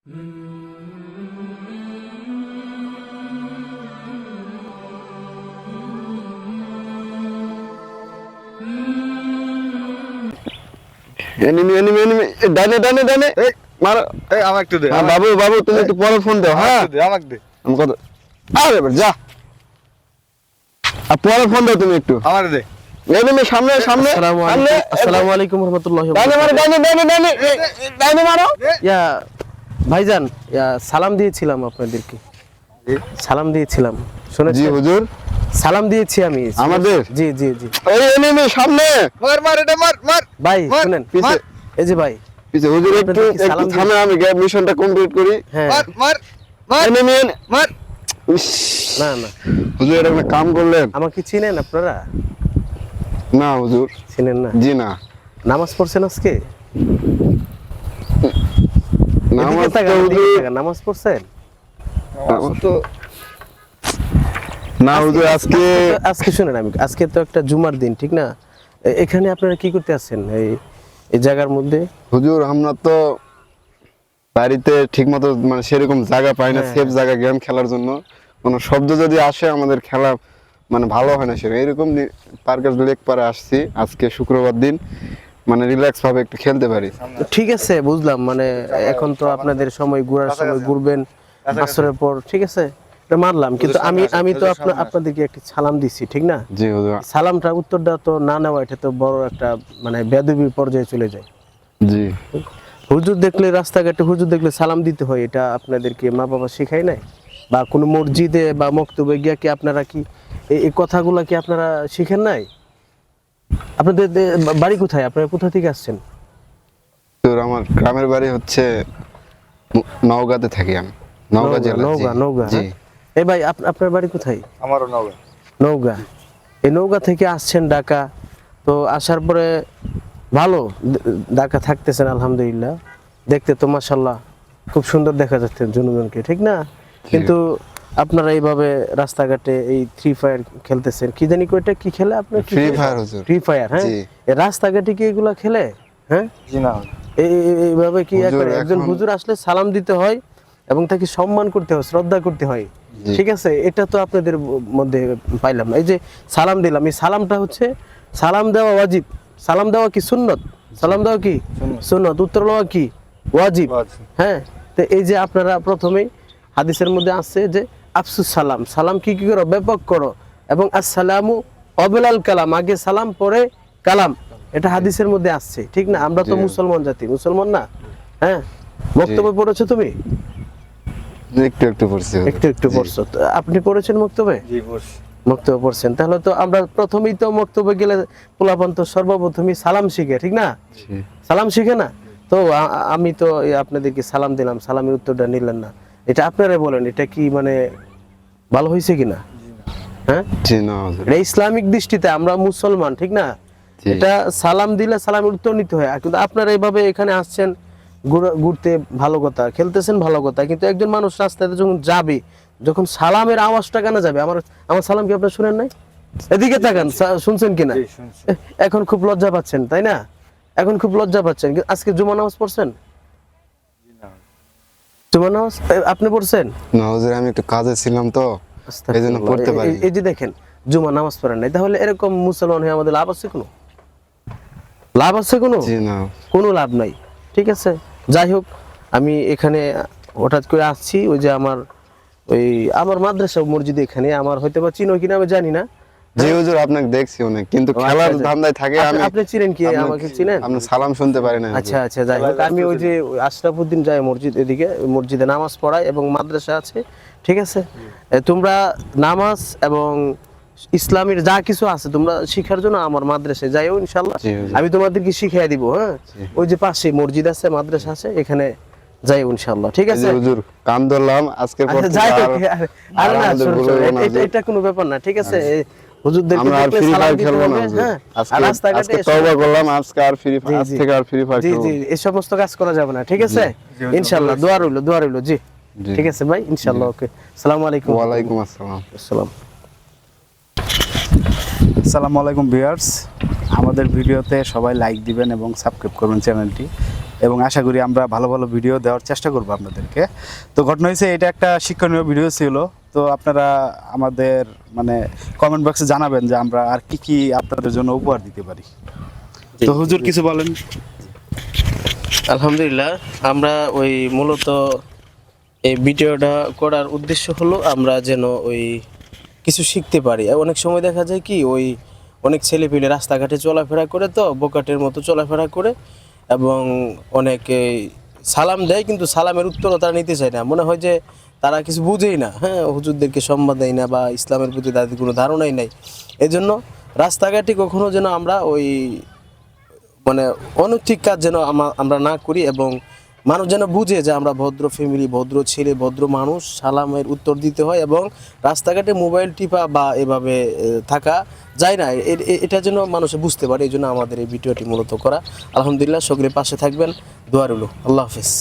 Enemy enemy enemy ডানে ডানে ডানে মারো। এই আমাকে একটু দে। বাবু বাবু তুমি একটু পরে ফোন দাও। হ্যাঁ আমাকে দে। আমি কত আরে যা আর পরে ফোন দাও তুমি একটু আমারে দে। এনিমি সামনে সামনে আসসালামু আলাইকুম রাহমাতুল্লাহি ওয়া ডানে মারো বারাকাতুহু। ডানে ডানে ডানে ডানে মারো। ইয়া ভাইজান, সালাম দিয়েছিলাম আপনাদেরকে। সালাম দিয়েছিলাম, শুনেছেন? জি হুজুর, সালাম দিয়েছি আমি আমাদের। জি জি জি এই এনিমি সামনে মার মার এটা মার মার। ভাই, মার, শুনেন পিছে। এই যে ভাই, পিছে হুজুর একটু আপনাদেরকে একটু সালাম থামে, আমি মিশনটা কমপ্লিট করি। হ্যাঁ মার মার মার এনিমি মার। না না, হুজুর এটা একটা কাম করলেন। আমাকে চিনেন আপনারা? না হুজুর, চিনেন না? জি না। নামাজ পড়ছেন আজকে? নামাজ এদিকে তো তাকান, এদিকে হুজুর তাকান। নামাজ পড়ছেন? তো না হুজুর আজকে আজকে শুনেন, আমি আজকে তো একটা জুমার দিন, ঠিক না? এখানে আপনারা কি করতে আছেন এই জায়গার মধ্যে? হুজুর আমরা তো বাড়িতে ঠিকমতো মানে সেরকম জায়গা পাই না, হ্যাঁ, সেফ জায়গা গেম খেলার জন্য। কোনো শব্দ যদি আসে আমাদের খেলা মানে ভালো হয় না সেরকম। এরকম পার্কের লেক পারে আসছি আজকে শুক্রবার দিন, মানে রিল্যাক্স ভাবে একটু খেলতে পারি। ঠিক আছে, বুঝলাম। মানে এখন তো আপনাদের সময় ঘোরার সময় ঘুরবেন আসরের পর, ঠিক আছে, এটা মানলাম। কিন্তু আমি তো আপনাদেরকে একটা সালাম দিছি, ঠিক না? জি হুজুর। সালামটা উত্তরটা তো না নেওয়া, এটা তো বড় একটা মানে বেয়াদবির পর্যায়ে চলে যায়। জি হুজুর দেখলে, রাস্তাঘাটে হুজুর দেখলে সালাম দিতে হয়, এটা আপনাদেরকে মা বাবা শেখায় নাই? বা কোনো মসজিদে বা মক্তবে গিয়া কি আপনারা কি এই কথাগুলো কি আপনারা শিখেন নাই? আপনাদের বাড়ি কোথায়? আপনারা কোথা থেকে আসছেন? হুজুর আমার গ্রামের বাড়ি হচ্ছে নওগাঁতে থাকি আমি, নওগাঁ জেলা। নওগাঁ, নওগাঁ। জি এই ভাই, আপনার বাড়ি কোথায়? আমারও নবে। নওগাঁ। এই নওগাঁ থেকে আসছেন ঢাকা, তো আসার পরে ভালো ঢাকা থাকতেছেন আলহামদুলিল্লাহ। দেখতে তো মাশাআল্লাহ খুব সুন্দর দেখা যাচ্ছে জনগণকে, ঠিক না? কিন্তু আপনারা এইভাবে রাস্তাঘাটে এই ফ্রি ফায়ার খেলতেছেন, কি জানি কয়টা কি খেলে আপনার? ফ্রি ফায়ার হুজুর। ফ্রি ফায়ার, হ্যাঁ। জি। এই রাস্তাঘাটে কি এগুলা খেলে? হ্যাঁ, জি না। এইভাবে কি হুজুর একজন এখন- হুজুর আসলে সালাম দিতে হয় এবং তাকে সম্মান করতে হয়, শ্রদ্ধা করতে হয়, জি। ঠিক আছে? এটা তো আপনাদের মধ্যে পাইলাম না। এই যে সালাম দিলাম, এই সালামটা হচ্ছে সালাম দেওয়া ওয়াজিব। সালাম দেওয়া কি সুন্নত? সালাম দেওয়া কি সুন্নত? উত্তর দেওয়া কি ওয়াজিব? ওয়াজিব। হ্যাঁ, তো এই যে আপনারা প্রথমেই হাদিসের মধ্যে আছে যে আফসুস সালাম, সালাম কি কি করো? ব্যাপক করো। এবং আসসালামু অবিলাল কালাম, আগে সালাম পরে কালাম, এটা হাদিসের মধ্যে আসছে, ঠিক না? আমরা তো জি। মুসলমান জাতি, মুসলমান না? হ্যাঁ, বক্তব্য পড়েছো তুমি? একটু একটু পড়ছি হুজুর। একটু একটু জি। পড়ছো তো? আপনি পড়েছেন মক্তবে? জি বস। মক্তবে পড়ছেন, তাহলে তো আমরা প্রথমেই তো মক্তবে গেলে পোলাপান তো সর্বপ্রথমই সালাম শিখে, ঠিক না? জি। সালাম শিখে না? তো আমি তো আপনাদেরকে সালাম দিলাম, সালামের উত্তরটা নিলেন না। এটা আপনারাই বলেন, এটা কি মানে ভালো হয়েছে কিনা? হ্যাঁ, জি না হুজুর। এটা ইসলামিক দৃষ্টিতে আমরা মুসলমান, ঠিক না? জি। এটা সালাম দিলে সালামের উত্তর নিতে হয়। কিন্তু আপনারা এইভাবে এখানে আসছেন ঘুরতে, ভালো কথা, খেলতেছেন, ভালো কথা, কিন্তু একজন মানুষ রাস্তাতে যখন যাবে, যখন সালামের আওয়াজটা কেন যাবে? আমার সালাম কি আপনারা শুনেন নাই? এদিকে তাকান, শুনছেন কিনা? জি শুনছি। এখন খুব লজ্জা পাচ্ছেন, তাই না? এখন খুব লজ্জা পাচ্ছেন। কিন্তু আজকে জুমা নামাজ পড়ছেন? জি না। জুমা নামাজ আপনি পড়ছেন? না হুজুর আমি একটু কাজে ছিলাম তো, এই জন্য পড়তে পারি। এই যে দেখেন, জুমা নামাজ পড়েন নাই, তাহলে এরকম মুসলমান হয়ে আমাদের লাভ আছে কোনো? লাভ আছে কোনো? জি না। কোনো লাভ নাই, ঠিক আছে? যাই হোক, আমি এখানে হঠাৎ করে আসছি, ওই যে আমার মাদ্রাসা মসজিদ এখানে, আমার হয়তো বা চিনো কিনা আমি জানি না। জি হুজুর আপনাকে দেখছি অনেক, কিন্তু ও, খেলার আচ্ছা, ধান্দায় থাকে। আমি আপনি চিনেন কি? আমাকে চিনেন? আপনি সালাম শুনতে পারি না হুজুর। আচ্ছা আচ্ছা, যাই হোক, আমি ওই যে আশরাফুদ্দিন যাই মসজিদ, এদিকে মসজিদে নামাজ পড়াই এবং মাদ্রাসা আছে, ঠিক আছে? তোমরা নামাজ এবং ইসলামের যা কিছু আছে তোমরা শিখার জন্য আমার মাদ্রাসায় যাইও ইনশাআল্লাহ। জি, জি। আমি তোমাদেরকে শিখিয়ে দিব, হ্যাঁ? ওই যে পাশে মসজিদ আছে, মাদ্রাসা আছে, এখানে যাইও ইনশাআল্লাহ, ঠিক এই আছে? যে হুজুর কান ধরলাম আজকের পর আচ্ছা, থেকে যাই হোক, আর না, আমাদের শোনো, ভুল শোনো, হইবো না হুজুর। এটা কোনো ব্যাপার না, ঠিক আছে? হুজুরদেরকে আমরা আর দেখলে ফ্রি সালাম ফায়ার দিতে খেলবো না হবে, হুজুর। হ্যাঁ? আর আজকে রাস্তাঘাটে আজকে এসে- তওবা করলাম, আজকে আর ফ্রি ফায়ার, আজ জি, থেকে আর ফ্রি ফায়ার জি খেলবো জি, না। এই সমস্ত কাজ করা যাবে না, ঠিক আছে? ইনশাআল্লাহ, দোয়া রইলো, দোয়া রইলো। জি, জি। ঠিক আছে ভাই, ইনশাআল্লাহ। ওকে, আসসালামু আলাইকুম। ওয়ালাইকুম আসসালাম। আসসালাম। আসসালামু আলাইকুম ভিউয়ার্স, আমাদের ভিডিওতে সবাই লাইক দিবেন এবং সাবস্ক্রাইব করবেন চ্যানেলটি। এবং আশা করি আমরা ভালো ভালো ভিডিও দেওয়ার চেষ্টা করব আপনাদেরকে। তো ঘটনা হয়েছে এটা একটা শিক্ষণীয় ভিডিও ছিল। তো আপনারা আমাদের মানে কমেন্ট বক্সে জানাবেন যে আমরা আর কি কি আপনাদের জন্য উপহার দিতে পারি। তো হুজুর কিছু বলেন। আলহামদুলিল্লাহ, আমরা ওই মূলত এই ভিডিওটা করার উদ্দেশ্য হলো আমরা যেন ওই কিছু শিখতে পারি। আর অনেক সময় দেখা যায় কি ওই অনেক ছেলেপিলে রাস্তাঘাটে চলাফেরা করে, তো বোকাটের মতো চলাফেরা করে, এবং অনেকে সালাম দেয় কিন্তু সালামের উত্তরও তারা নিতে চায় না, মনে হয় যে তারা কিছু বুঝেই না, হ্যাঁ, হুজুরদেরকে সম্মান দেয় না বা ইসলামের প্রতি তাদের কোনো ধারণাই নাই। এই জন্য রাস্তাঘাটে কখনো যেন আমরা ওই মানে অনৈতিক কাজ যেন আমরা না করি, এবং মানুষ যেন বুঝে যে আমরা ভদ্র ফ্যামিলি, ভদ্র ছেলে, ভদ্র মানুষ, সালামের উত্তর দিতে হয়, এবং রাস্তাঘাটে মোবাইল টিপা বা এভাবে থাকা যায় না, এটা যেন মানুষ বুঝতে পারে। এই জন্য আমাদের এই ভিডিওটি মূলত করা। আলহামদুলিল্লাহ, সকলে পাশে থাকবেন, দোয়া রইল। আল্লাহ হাফেজ।